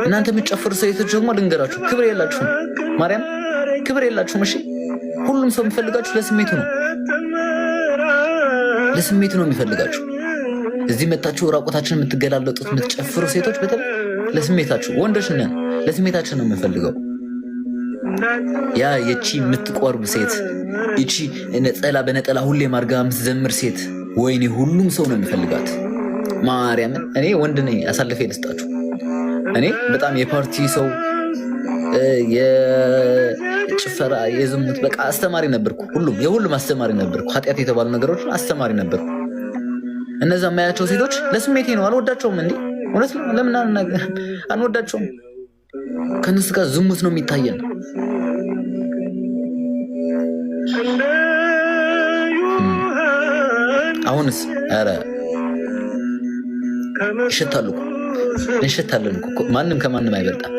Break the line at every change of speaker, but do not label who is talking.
እናንተ የምትጨፍሩ ሴቶች ደግሞ ልንገራችሁ፣ ክብር የላችሁም። ማርያም ክብር የላችሁም። እሺ ሁሉም ሰው የሚፈልጋችሁ ለስሜቱ ነው፣ ለስሜቱ ነው የሚፈልጋችሁ። እዚህ መታችሁ ራቆታችን የምትገላለጡት የምትጨፍሩ ሴቶች በተለይ ለስሜታችሁ፣ ወንዶች ነን ለስሜታችን ነው የምንፈልገው። ያ የቺ የምትቆርብ ሴት ይቺ ነጠላ በነጠላ ሁሌ ማርጋ የምትዘምር ሴት ወይኔ ሁሉም ሰው ነው የሚፈልጋት። ማርያምን እኔ ወንድ ነኝ አሳልፌ ልስጣችሁ። እኔ በጣም የፓርቲ ሰው የጭፈራ የዝሙት በቃ አስተማሪ ነበርኩ። የሁሉም አስተማሪ ነበርኩ። ኃጢአት የተባሉ ነገሮችን አስተማሪ ነበርኩ። እነዛ የማያቸው ሴቶች ለስሜቴ ነው፣ አልወዳቸውም። እንዴ እውነት ነው። ለምን አንወዳቸውም? ከነሱ ጋር ዝሙት ነው የሚታየን። አሁንስ ኧረ ይሸታሉ፣ እንሸታለን እኮ። ማንም ከማንም አይበልጣም።